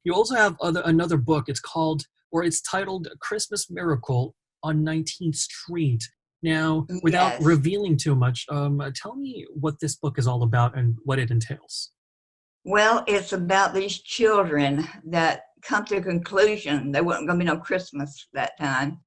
You also have another book. It's titled Christmas Miracle on 19th Street. Now, without Yes. revealing too much, tell me what this book is all about and what it entails. Well, it's about these children that come to the conclusion there wasn't going to be no Christmas that time,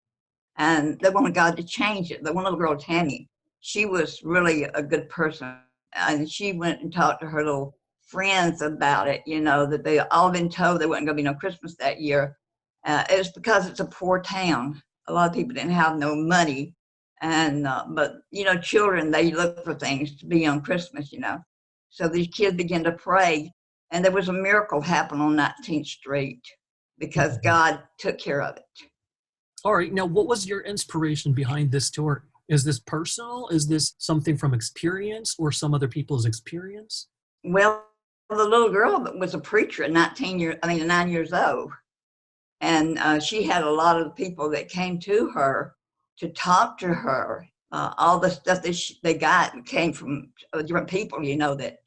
and they wanted God to change it. The one little girl, Tammy, she was really a good person, and she went and talked to her little friends about it. That they all been told there wasn't going to be no Christmas that year. It's because it's a poor town. A lot of people didn't have no money, and but children, they look for things to be on Christmas. So these kids began to pray, and there was a miracle happen on 19th Street because Mhm. God took care of it. All right. Now, what was your inspiration behind this story? Is this personal? Is this something from experience or some other people's experience? Well, the little girl was a preacher at 9 years old, and she had a lot of people that came to her to talk to her. All the stuff that they got came from different people, that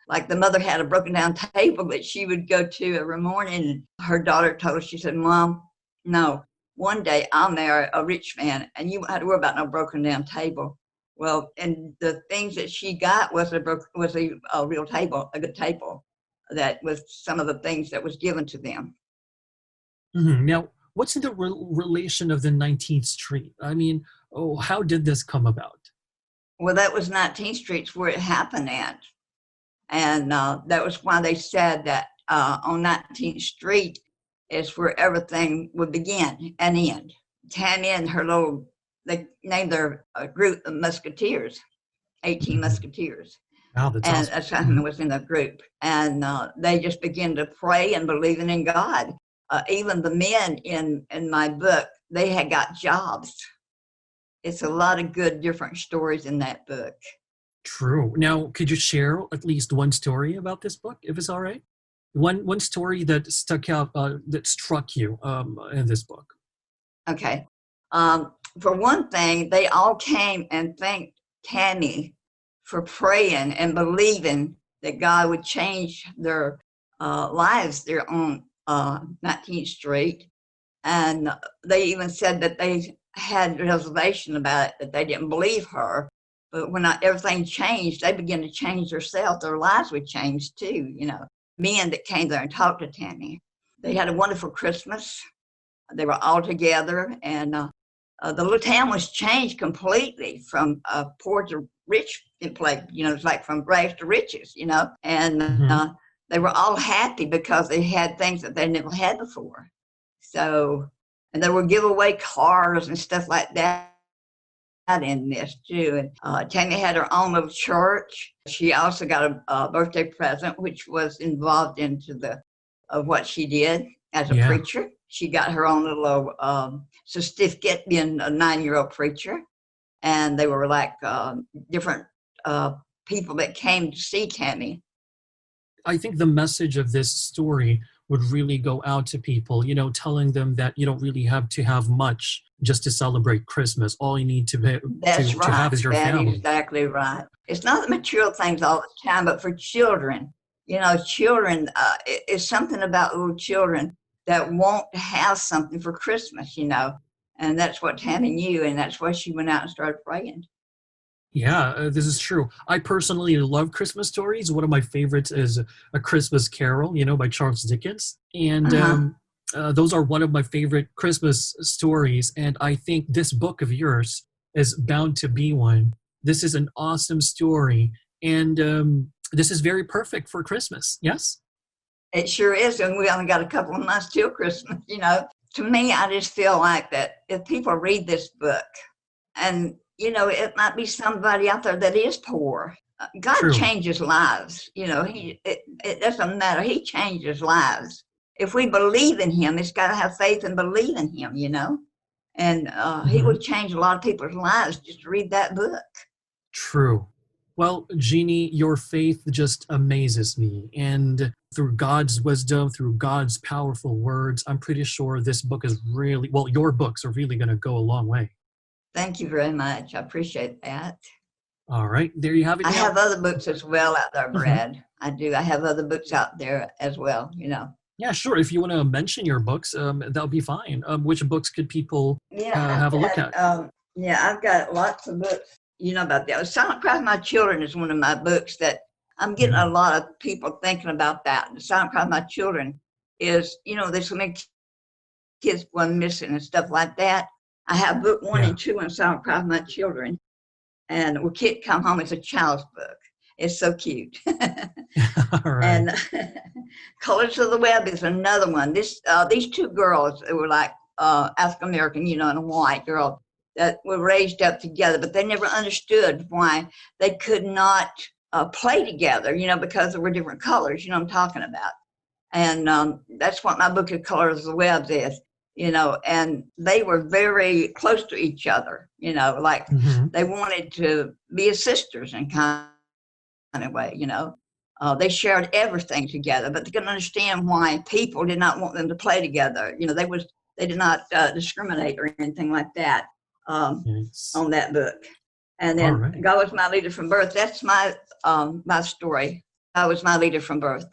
like the mother had a broken down table that she would go to every morning. And her daughter told her, she said, "Mom, no, one day I'll marry a rich man and you won't have to worry about no broken down table." Well, and the things that she got was a real table, a good table that was some of the things that was given to them. Now, what's the relation of the 19th Street? I mean, how did this come about? Well, that was 19th Street's where it happened at. And that was why they said that on 19th Street is where everything would begin and end. Tammy and they named their group the Musketeers, 18 Mhm. Musketeers. Wow, that's And awesome. that's something Mhm. that was in the group. And they just began to pray and believing in God. Even the men in my book, they had got jobs. It's a lot of good different stories in that book. True. Now, could you share at least one story about this book, if it's all right? One story that stuck out, that struck you in this book. Okay. For one thing, they all came and thanked Tammy for praying and believing that God would change their lives there on 19th Street. And they even said that they had reservation about it, that they didn't believe her. But when everything changed, they began to change themselves. Their lives would change too, Men that came there and talked to Tammy. They had a wonderful Christmas. They were all together, and the little town was changed completely from poor to rich in place. It's like from rags to riches. And Hmm. they were all happy because they had things that they never had before. So, and they would give away cars and stuff like that in this too. And Tammy had her own little church. She also got a birthday present, which was involved into the of what she did as a Yeah. preacher. She got her own little certificate being a 9-year-old preacher, and they were like different uh, people that came to see Tammy. I think the message of this story would really go out to people, telling them that you don't really have to have much just to celebrate Christmas. All you need That's to right. have is your That is family. exactly right. It's not the material things all the time, but for children, children is something about little children that want to have something for Christmas, and that's what Tammy knew, and that's why she went out and started praying. Yeah, this is true. I personally love Christmas stories. One of my favorites is A Christmas Carol, by Charles Dickens. And Uh-huh. those are one of my favorite Christmas stories. And I think this book of yours is bound to be one. This is an awesome story. And this is very perfect for Christmas. Yes? It sure is, and we only got a couple of months till Christmas. To me, I just feel like that if people read this book, and it might be somebody out there that is poor. God True. changes lives. It doesn't matter. He changes lives. If we believe in Him, it's got to have faith and believe in Him. And He Mhm. will change a lot of people's lives just to read that book. True. Well, Jeanie, your faith just amazes me. And through God's wisdom, through God's powerful words, I'm pretty sure this book is really, well, your books are really going to go a long way. Thank you very much. I appreciate that. All right, there you have it I now. have other books as well out there, Mhm. Brad. I do. I have other books out there as well. Yeah, sure. If you want to mention your books, that would be fine. Which books could people Yeah, have a look at? I've got lots of books. You know about that. Silent Cry for My Children is one of my books that I'm getting a Mhm. lot of people thinking about that. The Silent Cry for My Children is, there's so many kids going missing and stuff like that. I have book one Yeah. and two on Silent Cry for My Children. And when Kid Come Home, it's a child's book. It's so cute. All right. And Colors of the Web is another one. These two girls, they were like African American, and a white girl that were raised up together, but they never understood why they could not play together, because there were different colors. You know what I'm talking about. And that's what my book of Colors of the Web is. And they were very close to each other. Like Hmm. they wanted to be as sisters in kind of way. They shared everything together, but they couldn't understand why people did not want them to play together. They did not discriminate or anything like that Yes. on that book. And All then right. God was my leader from birth. That's my story. God was my leader from birth.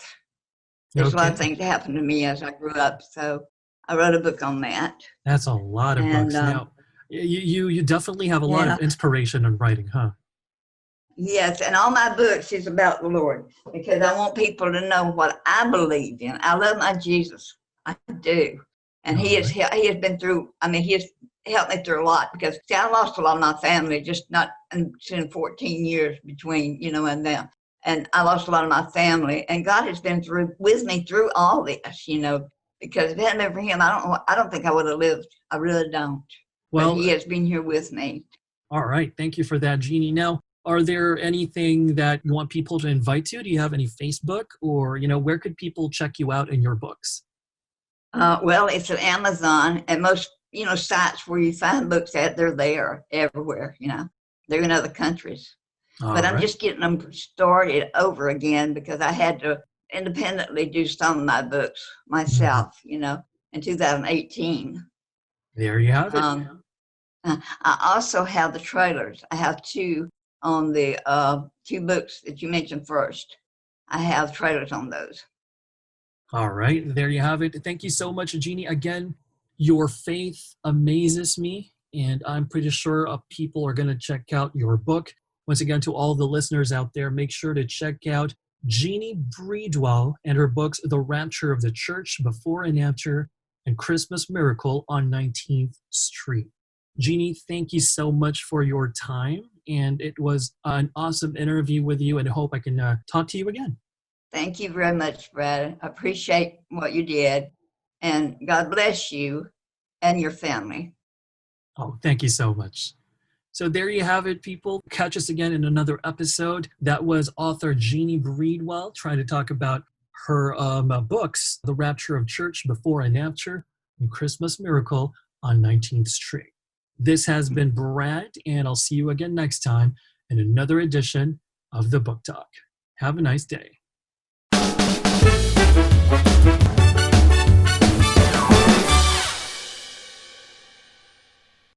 There's a lot of Okay. things that happened to me as I grew up, so I wrote a book on that. That's a lot of And books. Now, you definitely have a lot yeah, of inspiration in writing, huh? yes, and all my books is about the Lord because I want people to know what I believe in. I love my Jesus, I do, and All right. he has been through. I mean, he has helped me through a lot because see, I lost a lot of my family just not in 14 years between and them, and I lost a lot of my family, and God has been through with me through all this, because if it hadn't been for Him, I don't think I would have lived. I really don't, but Well, He has been here with me. all right. Thank you for that, Jeannie. Now, are there anything that you want people to invite to? Do you have any Facebook or, where could people check you out in your books? Well, it's at Amazon and most, sites where you find books at, they're there everywhere, They're in other countries. All But I'm right. just getting them started over again because I had to independently do some of my books Mhm. myself, in 2018. There you have it. I also have the trailers. I have two on the two books that you mentioned first. I have trailers on those. All right, there you have it. Thank you so much, Jeannie. Again, your faith amazes me, and I'm pretty sure people are going to check out your book. Once again, to all the listeners out there, make sure to check out Jeanie Breedwell and her books, The Rapture of the Church, Before and After, and Christmas Miracle on 19th Street. Jeannie, thank you so much for your time, and it was an awesome interview with you, and I hope I can talk to you again. Thank you very much, Brad. I appreciate what you did, and God bless you and your family. Oh, thank you so much. So there you have it, people. Catch us again in another episode. That was author Jeanie Breedwell trying to talk about her books, The Rapture of Church, Before and After, and Christmas Miracle on 19th Street. This has been Brad, and I'll see you again next time in another edition of the Book Talk. Have a nice day.